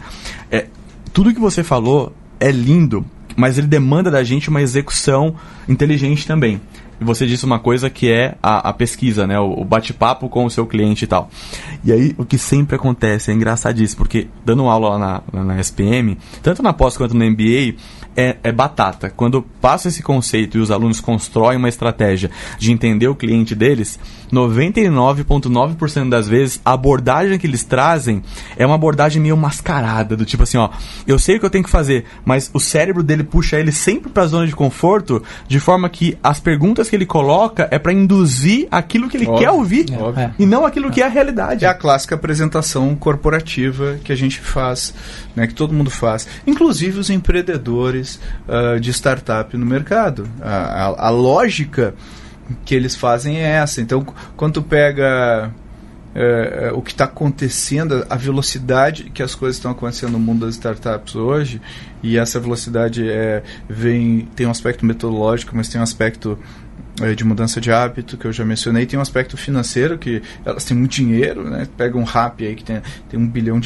Tudo que você falou é lindo, mas ele demanda da gente uma execução inteligente também. E você disse uma coisa que é a pesquisa, né? O bate-papo com o seu cliente e tal. E aí, o que sempre acontece, é engraçadíssimo, porque dando aula lá na SPM, tanto na pós quanto no MBA, é batata. Quando passa esse conceito e os alunos constroem uma estratégia de entender o cliente deles, 99,9% das vezes, a abordagem que eles trazem é uma abordagem meio mascarada, do tipo assim, ó, eu sei o que eu tenho que fazer, mas o cérebro dele puxa ele sempre para a zona de conforto, de forma que as perguntas que ele coloca é para induzir aquilo que ele quer ouvir, e não aquilo que é a realidade. É a clássica apresentação corporativa que a gente faz, né, que todo mundo faz, inclusive os empreendedores de startup no mercado. A lógica que eles fazem é essa. Então, quando tu pega o que está acontecendo, a velocidade que as coisas estão acontecendo no mundo das startups hoje, e essa velocidade tem um aspecto metodológico, mas tem um aspecto de mudança de hábito, que eu já mencionei, tem um aspecto financeiro, que elas têm muito dinheiro, né? Pega um Rappi aí que tem $1 bilhão,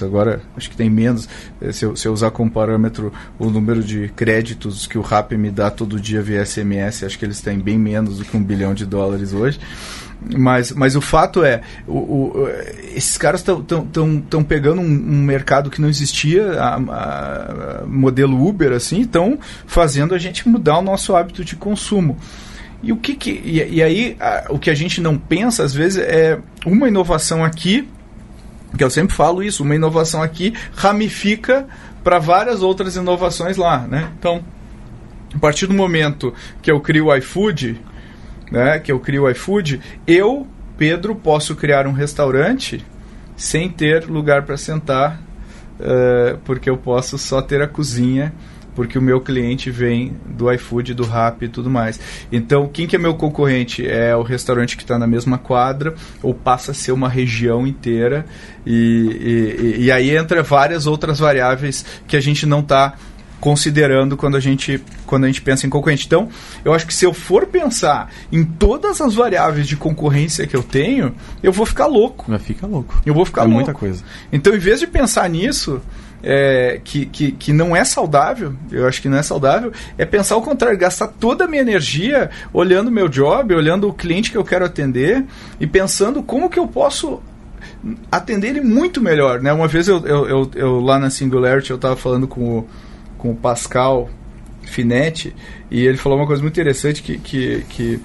agora acho que tem menos, se eu usar como parâmetro o número de créditos que o Rappi me dá todo dia via SMS, acho que eles têm bem menos do que $1 bilhão hoje. Mas o fato é, esses caras estão pegando um mercado que não existia, modelo Uber, assim, estão fazendo a gente mudar o nosso hábito de consumo. E aí o que a gente não pensa, às vezes, é uma inovação aqui, que eu sempre falo isso, uma inovação aqui ramifica para várias outras inovações lá, né? Então, a partir do momento que eu crio o iFood, eu, Pedro, posso criar um restaurante sem ter lugar para sentar, porque eu posso só ter a cozinha, porque o meu cliente vem do iFood, do Rappi e tudo mais. Então, quem que é meu concorrente? É o restaurante que está na mesma quadra, ou passa a ser uma região inteira, e aí entra várias outras variáveis que a gente não está considerando quando a gente pensa em concorrente. Então, eu acho que se eu for pensar em todas as variáveis de concorrência que eu tenho, eu vou ficar louco. Eu vou ficar louco. Muita coisa. Então, em vez de pensar nisso, que não é saudável, eu acho que não é saudável, é pensar ao contrário, gastar toda a minha energia olhando o meu job, olhando o cliente que eu quero atender e pensando como que eu posso atender ele muito melhor, né? Uma vez eu lá na Singularity, eu estava falando com o Pascal Finetti, e ele falou uma coisa muito interessante, que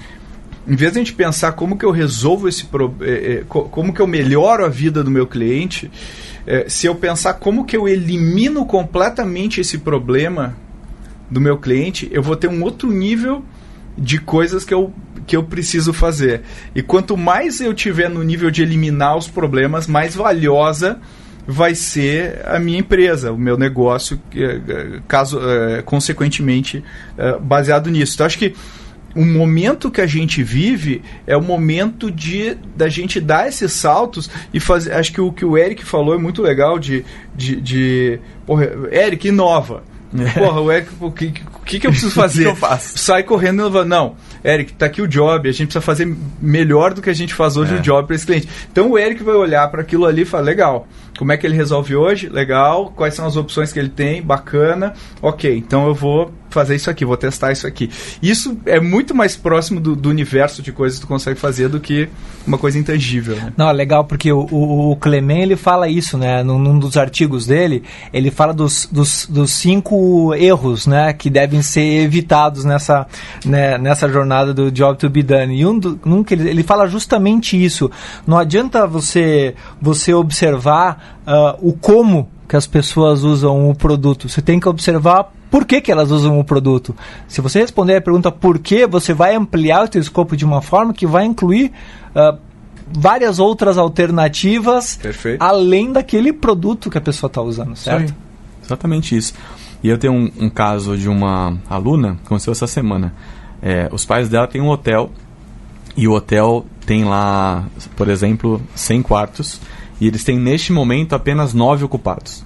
em vez de a gente pensar como que eu resolvo esse problema, como que eu melhoro a vida do meu cliente, se eu pensar como que eu elimino completamente esse problema do meu cliente, eu vou ter um outro nível de coisas que eu preciso fazer. E quanto mais eu tiver no nível de eliminar os problemas, mais valiosa vai ser a minha empresa, o meu negócio, consequentemente, baseado nisso. Então, acho que o momento que a gente vive é o momento da gente dar esses saltos e fazer. Acho que o que o Eric falou é muito legal porra, Eric, inova. Porra, o Eric, o que eu preciso fazer? O que eu faço? Sai correndo e inova. Não, Eric, tá aqui o job, a gente precisa fazer melhor do que a gente faz hoje o job para esse cliente. Então o Eric vai olhar para aquilo ali e falar, legal, como é que ele resolve hoje? Legal, quais são as opções que ele tem? Bacana, ok, então eu vou fazer isso aqui, vou testar isso aqui. Isso é muito mais próximo do universo de coisas que tu consegue fazer do que uma coisa intangível, né? Não, é legal, porque o Clement, ele fala isso, né? Num dos artigos dele, ele fala dos 5 erros, né, que devem ser evitados nessa jornada do Job to be Done. E que ele fala justamente isso. Não adianta você observar o como que as pessoas usam o produto. Você tem que observar por que elas usam o produto. Se você responder a pergunta por que, você vai ampliar o seu escopo de uma forma que vai incluir várias outras alternativas. Perfeito. Além daquele produto que a pessoa está usando, certo? Sim, exatamente isso. E eu tenho um caso de uma aluna, que aconteceu essa semana. Os pais dela têm um hotel, e o hotel tem lá, por exemplo, 100 quartos, e eles têm neste momento apenas 9 ocupados.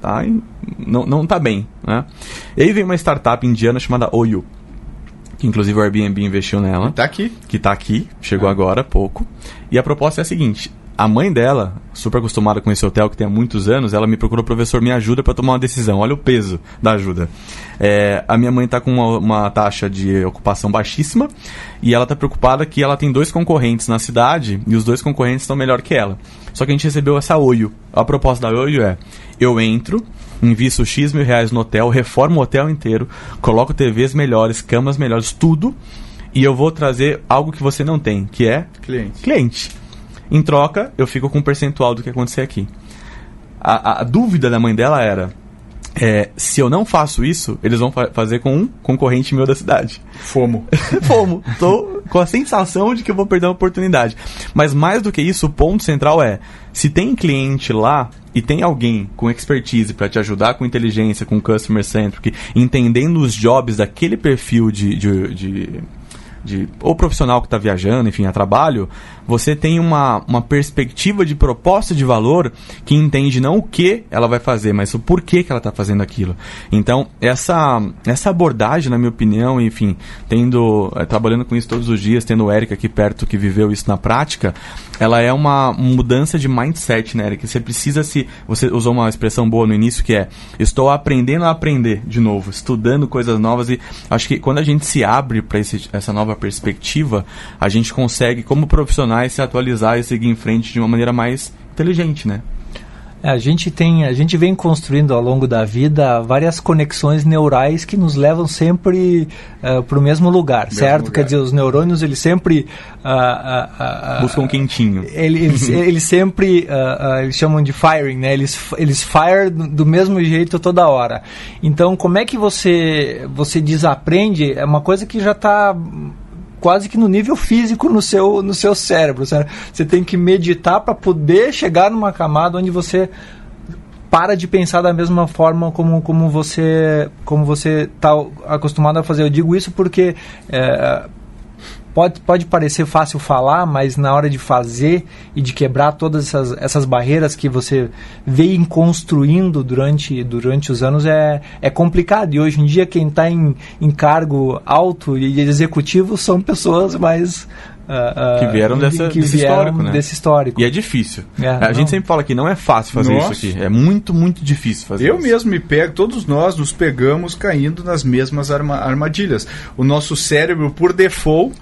Tá? Não está bem, né? E aí vem uma startup indiana chamada Oyo, que inclusive o Airbnb investiu nela. Que está aqui, chegou agora há pouco. E a proposta é a seguinte: a mãe dela, super acostumada com esse hotel que tem há muitos anos, ela me procurou, professor, me ajuda para tomar uma decisão. Olha o peso da ajuda. A minha mãe está com uma taxa de ocupação baixíssima, e ela está preocupada que ela tem 2 concorrentes na cidade, e os 2 concorrentes estão melhor que ela. Só que a gente recebeu essa Oyo. A proposta da Oyo é: eu entro, invisto X mil reais no hotel, reformo o hotel inteiro, coloco TVs melhores, camas melhores, tudo, e eu vou trazer algo que você não tem, que é cliente. Em troca, eu fico com um percentual do que acontecer aqui. A dúvida da mãe dela era: se eu não faço isso, eles vão fazer com um concorrente meu da cidade. FOMO. Tô com a sensação de que eu vou perder uma oportunidade. Mas mais do que isso, o ponto central é: se tem cliente lá e tem alguém com expertise para te ajudar com inteligência, com customer centric, entendendo os jobs daquele perfil de ou profissional que está viajando, enfim, a trabalho, você tem uma perspectiva de proposta de valor que entende não o que ela vai fazer, mas o porquê que ela está fazendo aquilo. Então, essa abordagem, na minha opinião, enfim, trabalhando com isso todos os dias, tendo o Eric aqui perto que viveu isso na prática, ela é uma mudança de mindset, né, Eric? Você precisa você usou uma expressão boa no início que é: estou aprendendo a aprender de novo, estudando coisas novas, e acho que quando a gente se abre para essa nova perspectiva, a gente consegue, como profissionais, se atualizar e seguir em frente de uma maneira mais inteligente, né? A gente vem construindo ao longo da vida várias conexões neurais que nos levam sempre para o mesmo lugar, certo? Quer dizer, os neurônios, eles sempre... buscam um quentinho. Eles sempre, eles chamam de firing, né? Eles fire do mesmo jeito toda hora. Então, como é que você desaprende? É uma coisa que já está quase que no nível físico no seu cérebro, certo? Você tem que meditar para poder chegar numa camada onde você para de pensar da mesma forma como você está acostumado a fazer. Eu digo isso porque pode parecer fácil falar, mas na hora de fazer e de quebrar todas essas barreiras que você vem construindo durante os anos é complicado. E hoje em dia quem está em cargo alto e executivo são pessoas mais... que vieram desse histórico. E é difícil. A gente sempre fala que não é fácil fazer isso aqui. É muito, muito difícil fazer isso. Eu mesmo me pego, todos nós nos pegamos caindo nas mesmas armadilhas. O nosso cérebro, por default,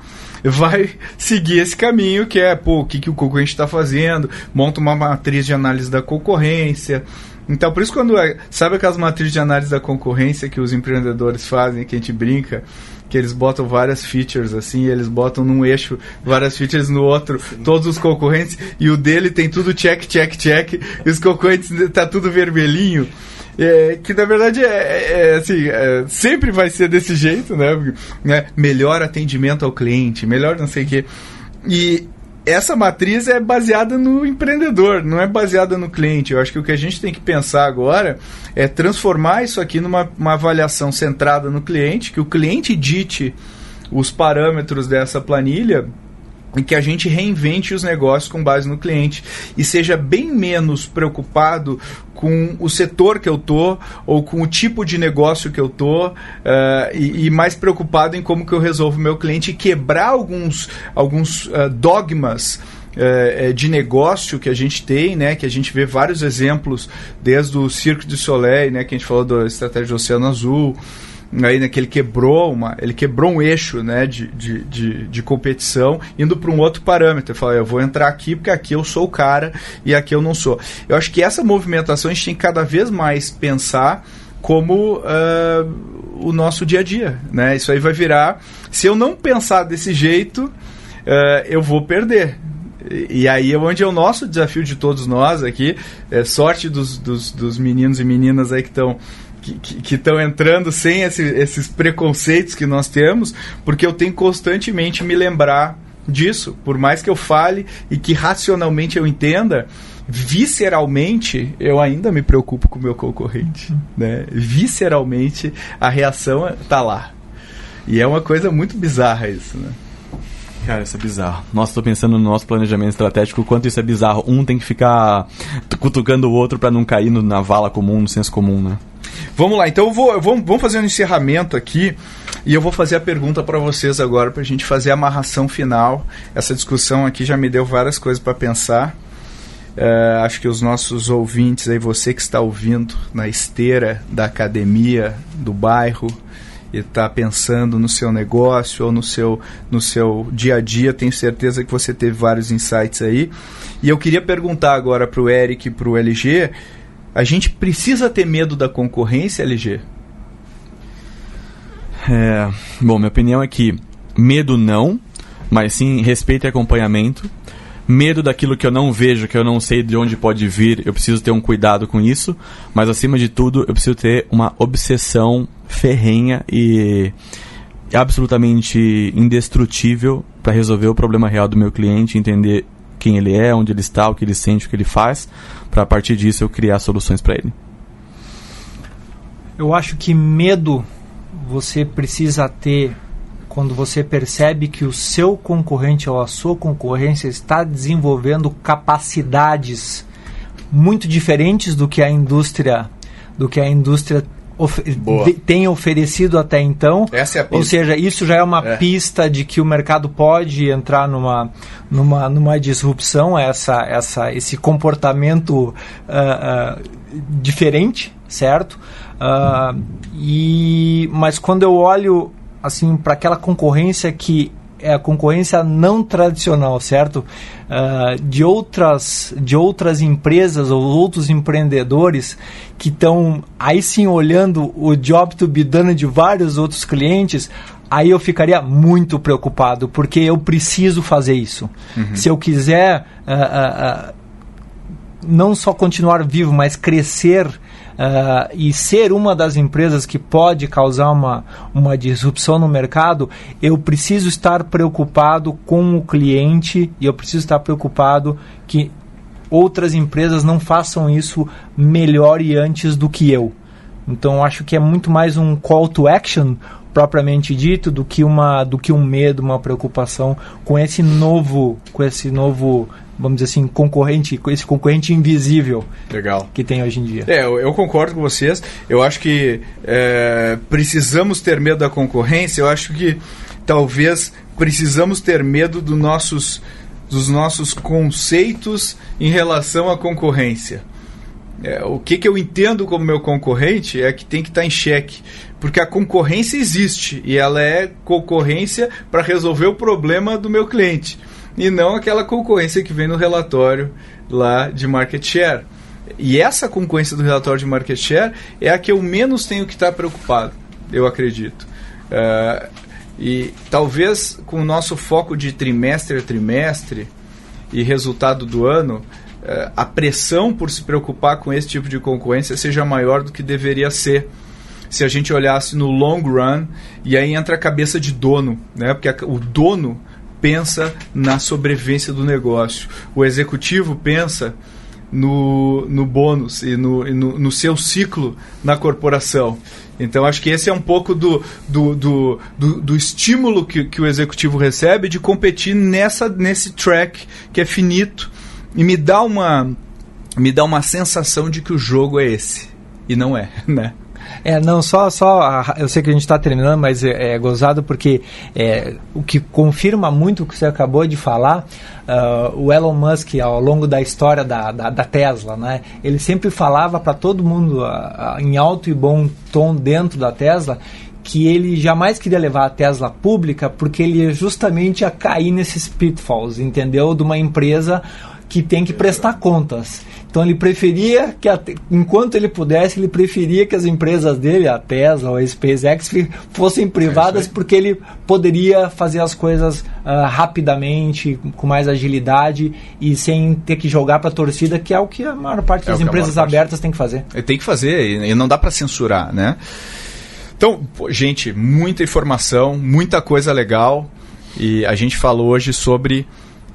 vai seguir esse caminho que é, o que o concorrente está fazendo, monta uma matriz de análise da concorrência. Então, por isso, sabe aquelas matrizes de análise da concorrência que os empreendedores fazem, que a gente brinca, que eles botam várias features assim, eles botam num eixo várias features, no outro todos os concorrentes, e o dele tem tudo check, check, check, e os concorrentes tá tudo vermelhinho. Que na verdade sempre vai ser desse jeito, né? Melhor atendimento ao cliente, melhor não sei o quê. E essa matriz é baseada no empreendedor, não é baseada no cliente. Eu acho que o que a gente tem que pensar agora é transformar isso aqui numa avaliação centrada no cliente, que o cliente dite os parâmetros dessa planilha e que a gente reinvente os negócios com base no cliente e seja bem menos preocupado com o setor que eu tô ou com o tipo de negócio que eu tô e mais preocupado em como que eu resolvo o meu cliente e quebrar alguns dogmas de negócio que a gente tem, né, que a gente vê vários exemplos desde o Cirque du Soleil, né, que a gente falou da estratégia do Oceano Azul. Aí, né, que ele quebrou um eixo, né, de competição, indo para um outro parâmetro. Ele falou, eu vou entrar aqui porque aqui eu sou o cara e aqui eu não sou. Eu acho que essa movimentação a gente tem que cada vez mais pensar como o nosso dia a dia, né? Isso aí vai virar... Se eu não pensar desse jeito, eu vou perder. E aí é onde é o nosso desafio de todos nós aqui. Sorte dos meninos e meninas aí que estão entrando sem esses preconceitos que nós temos, porque eu tenho constantemente me lembrar disso. Por mais que eu fale e que racionalmente eu entenda, visceralmente eu ainda me preocupo com o meu concorrente, né? Visceralmente a reação está lá. E é uma coisa muito bizarra isso, né? Cara, isso é bizarro. Nossa, tô pensando no nosso planejamento estratégico, o quanto isso é bizarro. Um tem que ficar cutucando o outro para não cair na vala comum, no senso comum, né? Vamos lá, então vamos fazer um encerramento aqui e eu vou fazer a pergunta para vocês agora para a gente fazer a amarração final. Essa discussão aqui já me deu várias coisas para pensar. Acho que os nossos ouvintes, aí, você que está ouvindo na esteira da academia do bairro e está pensando no seu negócio ou no seu dia a dia, tenho certeza que você teve vários insights aí. E eu queria perguntar agora para o Eric e para o LG, a gente precisa ter medo da concorrência, LG? Bom, minha opinião é que medo não, mas sim respeito e acompanhamento. Medo daquilo que eu não vejo, que eu não sei de onde pode vir, eu preciso ter um cuidado com isso, mas acima de tudo eu preciso ter uma obsessão ferrenha e absolutamente indestrutível para resolver o problema real do meu cliente, entender quem ele é, onde ele está, o que ele sente, o que ele faz, para a partir disso eu criar soluções para ele. Eu acho que medo você precisa ter quando você percebe que o seu concorrente ou a sua concorrência está desenvolvendo capacidades muito diferentes do que a indústria tem oferecido até então. Essa é a pista. Ou seja, isso já é uma pista de que o mercado pode entrar numa disrupção, esse comportamento diferente, certo? Mas quando eu olho assim para aquela concorrência que é a concorrência não tradicional, certo? De outras empresas ou outros empreendedores que estão aí sim olhando o job to be done de vários outros clientes, aí eu ficaria muito preocupado, porque eu preciso fazer isso. Se eu quiser não só continuar vivo, mas crescer e ser uma das empresas que pode causar uma disrupção no mercado, eu preciso estar preocupado com o cliente e eu preciso estar preocupado que outras empresas não façam isso melhor e antes do que eu. Então, eu acho que é muito mais um call to action propriamente dito do que um medo, uma preocupação com esse novo, vamos dizer assim, esse concorrente invisível. Legal. Que tem hoje em dia. Eu concordo com vocês. Eu acho que precisamos ter medo da concorrência. Eu acho que talvez precisamos ter medo dos nossos conceitos em relação à concorrência. O que eu entendo como meu concorrente é que tem que estar em xeque, porque a concorrência existe e ela é concorrência para resolver o problema do meu cliente, e não aquela concorrência que vem no relatório lá de market share. E essa concorrência do relatório de market share é a que eu menos tenho que estar preocupado, eu acredito. E talvez com o nosso foco de trimestre a trimestre e resultado do ano, a pressão por se preocupar com esse tipo de concorrência seja maior do que deveria ser se a gente olhasse no long run. E aí entra a cabeça de dono, né? Porque o dono pensa na sobrevivência do negócio, o executivo pensa no bônus e no seu ciclo na corporação. Então acho que esse é um pouco do estímulo que o executivo recebe de competir nesse track que é finito, e me dá uma sensação de que o jogo é esse, e não é, né? Não, eu sei que a gente está terminando, mas é gozado porque o que confirma muito o que você acabou de falar, o Elon Musk, ao longo da história da Tesla, né, ele sempre falava para todo mundo, em alto e bom tom dentro da Tesla, que ele jamais queria levar a Tesla pública porque ele ia justamente a cair nesses pitfalls, entendeu? De uma empresa que tem que prestar contas. Então ele preferia enquanto ele pudesse, ele preferia que as empresas dele, a Tesla ou a SpaceX, fossem privadas, porque ele poderia fazer as coisas rapidamente, com mais agilidade e sem ter que jogar para a torcida, que é o que a maior parte das empresas abertas tem que fazer. Tem que fazer, e não dá para censurar, né? Então, gente, muita informação, muita coisa legal, e a gente falou hoje sobre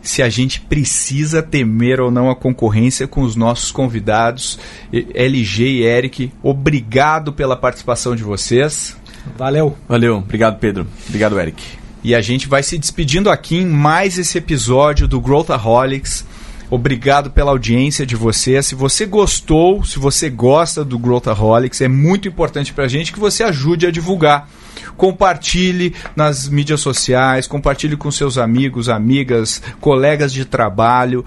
se a gente precisa temer ou não a concorrência com os nossos convidados, LG e Eric. Obrigado pela participação de vocês. Valeu. Obrigado, Pedro. Obrigado, Eric. E a gente vai se despedindo aqui em mais esse episódio do Growthaholics. Obrigado pela audiência de vocês. Se você gostou, se você gosta do Growthaholics, é muito importante para a gente que você ajude a divulgar. Compartilhe nas mídias sociais, compartilhe com seus amigos, amigas, colegas de trabalho.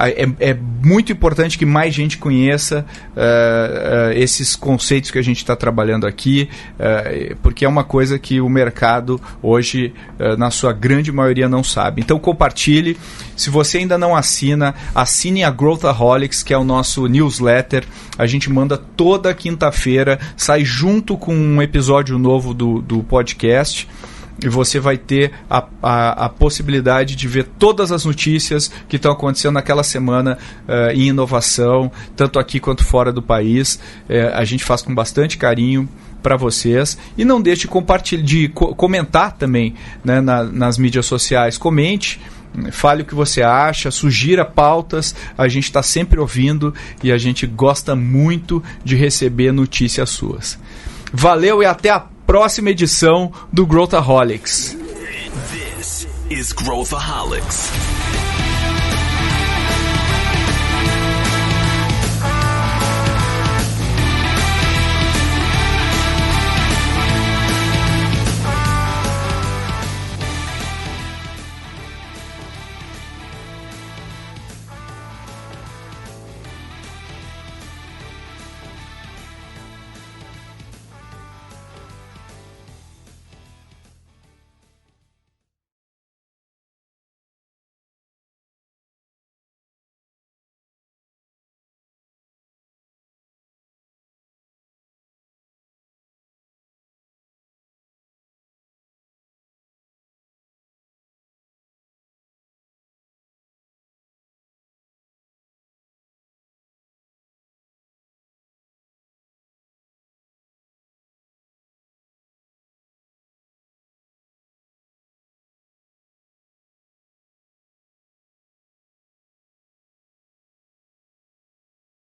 É muito importante que mais gente conheça esses conceitos que a gente está trabalhando aqui, porque é uma coisa que o mercado hoje, na sua grande maioria, não sabe. Então compartilhe. Se você ainda não assina, assine a Growthaholics, que é o nosso newsletter. A gente manda toda quinta-feira, sai junto com um episódio novo do podcast. E você vai ter a possibilidade de ver todas as notícias que estão acontecendo naquela semana em inovação, tanto aqui quanto fora do país. A gente faz com bastante carinho para vocês. E não deixe de compartilhar, de comentar também, né, nas mídias sociais. Comente, fale o que você acha, sugira pautas. A gente está sempre ouvindo e a gente gosta muito de receber notícias suas. Valeu e até a próxima edição do Growthaholics. This is Growthaholics.